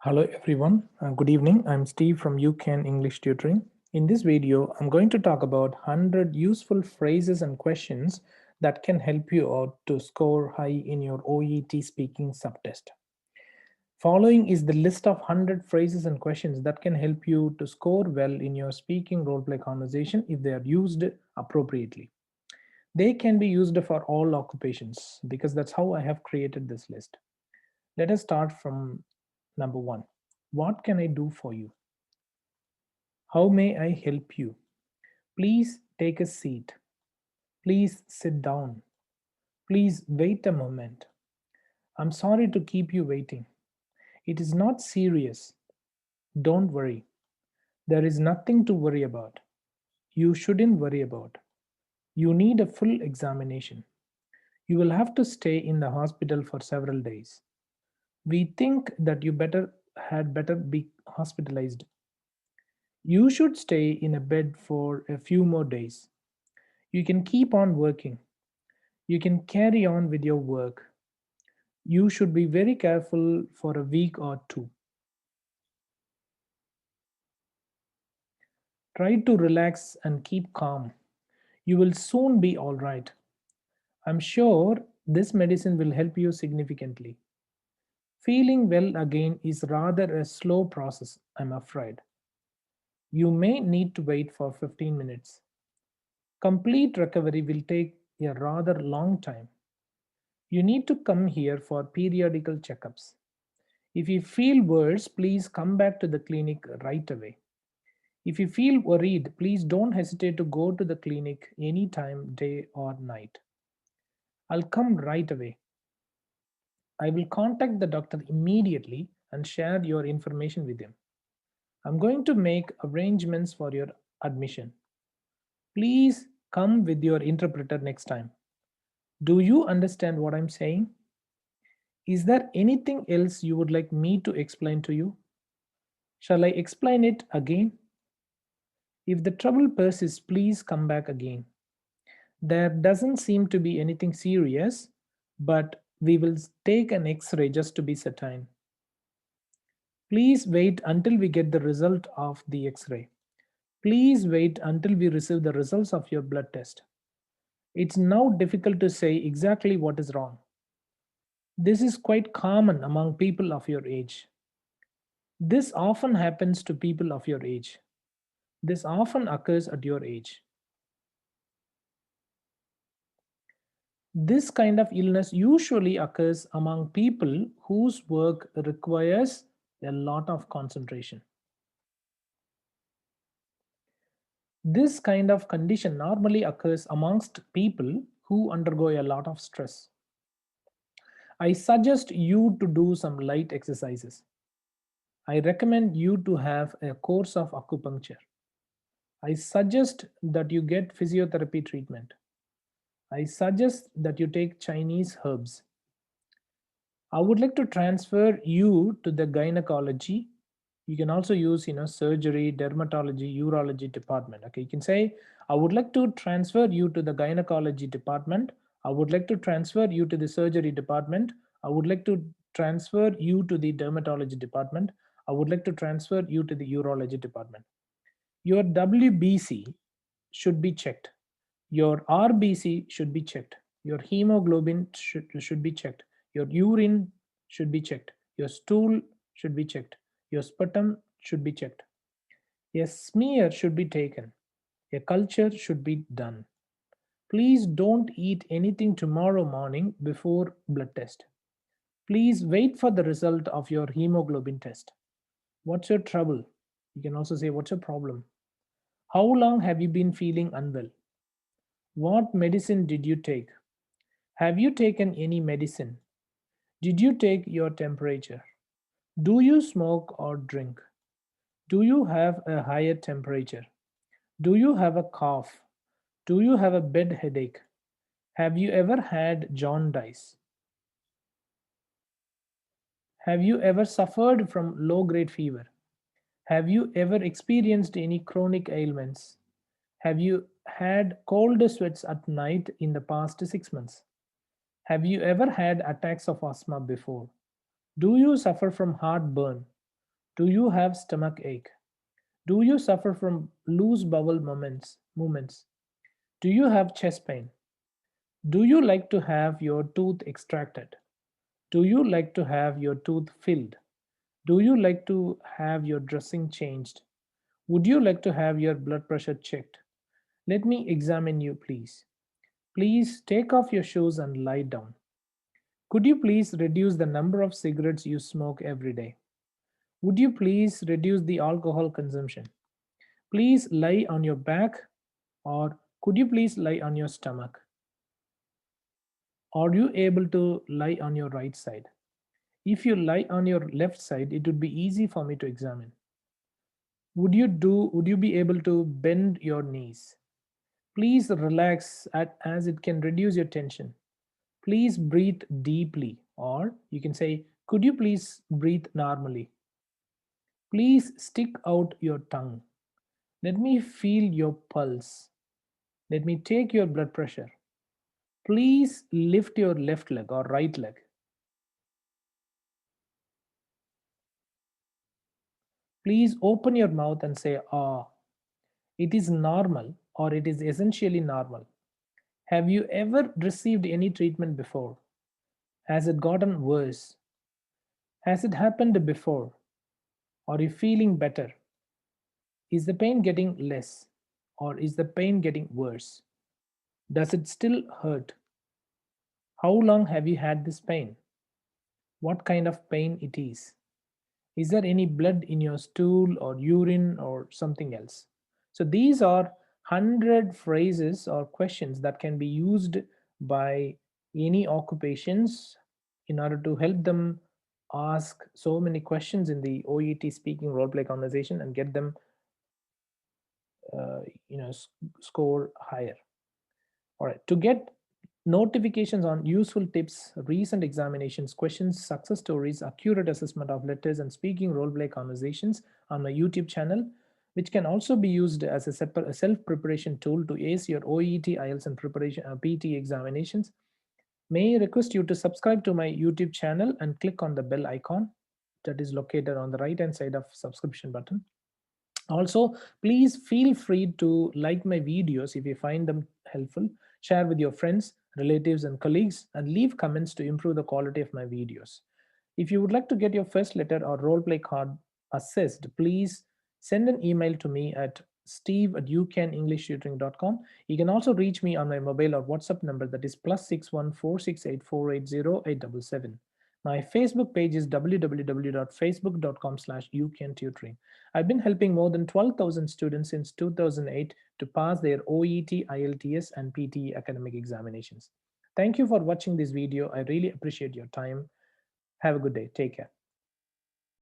Hello everyone, good evening. I'm Steve from UCAN English Tutoring. In this video, I'm going to talk about 100 useful phrases and questions that can help you out to score high in your OET speaking subtest. Following is the list of 100 phrases and questions that can help you to score well in your speaking roleplay conversation if they are used appropriately. They can be used for all occupations because that's how I have created this list. Let us start from number one. What can I do for you? How may I help you? Please take a seat. Please sit down. Please wait a moment. I'm sorry to keep you waiting. It is not serious. Don't worry. There is nothing to worry about. You shouldn't worry about. You need a full examination. You will have to stay in the hospital for several days. We think that you had better be hospitalized. You should stay in a bed for a few more days. You can keep on working. You can carry on with your work. You should be very careful for a week or two. Try to relax and keep calm. You will soon be all right. I'm sure this medicine will help you significantly. Feeling well again is rather a slow process, I'm afraid. You may need to wait for 15 minutes. Complete recovery will take a rather long time. You need to come here for periodical checkups. If you feel worse, please come back to the clinic right away. If you feel worried, please don't hesitate to go to the clinic anytime, day or night. I'll come right away. I will contact the doctor immediately and share your information with him. I'm going to make arrangements for your admission. Please come with your interpreter next time. Do you understand what I'm saying? Is there anything else you would like me to explain to you? Shall I explain it again? If the trouble persists, please come back again. There doesn't seem to be anything serious, but we will take an X-ray just to be certain. Please wait until we get the result of the X-ray. Please wait until we receive the results of your blood test. It's now difficult to say exactly what is wrong. This is quite common among people of your age. This often happens to people of your age. This often occurs at your age. This kind of illness usually occurs among people whose work requires a lot of concentration. This kind of condition normally occurs amongst people who undergo a lot of stress. I suggest you to do some light exercises. I recommend you to have a course of acupuncture. I suggest that you get physiotherapy treatment. I suggest that you take Chinese herbs. I would like to transfer you to the gynecology. You can also use, surgery, dermatology, urology department. Okay, you can say, I would like to transfer you to the gynecology department. I would like to transfer you to the surgery department. I would like to transfer you to the dermatology department. I would like to transfer you to the urology department. Your WBC should be checked. Your RBC should be checked. Your hemoglobin should be checked. Your urine should be checked. Your stool should be checked. Your sputum should be checked. A smear should be taken. A culture should be done. Please don't eat anything tomorrow morning before blood test. Please wait for the result of your hemoglobin test. What's your trouble? You can also say, what's your problem? How long have you been feeling unwell? What medicine did you take? Have you taken any medicine? Did you take your temperature? Do you smoke or drink? Do you have a higher temperature? Do you have a cough? Do you have a bad headache? Have you ever had jaundice? Have you ever suffered from low grade fever? Have you ever experienced any chronic ailments? Have you had cold sweats at night in the past 6 months? Have you ever had attacks of asthma before? Do you suffer from heartburn? Do you have stomach ache? Do you suffer from loose bowel movements? Do you have chest pain? Do you like to have your tooth extracted? Do you like to have your tooth filled? Do you like to have your dressing changed? Would you like to have your blood pressure checked? Let me examine you, please. Please take off your shoes and lie down. Could you please reduce the number of cigarettes you smoke every day? Would you please reduce the alcohol consumption? Please lie on your back, or could you please lie on your stomach? Are you able to lie on your right side? If you lie on your left side, it would be easy for me to examine. Would you be able to bend your knees? Please relax as it can reduce your tension. Please breathe deeply, or you can say, could you please breathe normally? Please stick out your tongue. Let me feel your pulse. Let me take your blood pressure. Please lift your left leg or right leg. Please open your mouth and say, ah. It is normal, or it is essentially normal. Have you ever received any treatment before? Has it gotten worse? Has it happened before? Are you feeling better? Is the pain getting less, or is the pain getting worse? Does it still hurt? How long have you had this pain? What kind of pain it is? Is there any blood in your stool or urine or something else? So these are 100 phrases or questions that can be used by any occupations in order to help them ask so many questions in the OET speaking role play conversation and get them uh, score higher. All right. To get notifications on useful tips, recent examinations, questions, success stories, accurate assessment of letters, and speaking role play conversations on my YouTube channel, which can also be used as a separate self preparation tool to ace your OET, IELTS, and preparation PT examinations, may I request you to subscribe to my YouTube channel and click on the bell icon that is located on the right hand side of subscription button. Also, please feel free to like my videos if you find them helpful, share with your friends, relatives, and colleagues, and leave comments to improve the quality of my videos. If you would like to get your first letter or role play card assessed, please send an email to me at steve@ucanenglishtutoring.com. You can also reach me on my mobile or WhatsApp number, that is +61 468 480 877. My Facebook page is www.facebook.com/ucantutoring. I've been helping more than 12,000 students since 2008 to pass their OET, IELTS, and PTE academic examinations. Thank you for watching this video. I really appreciate your time. Have a good day. Take care.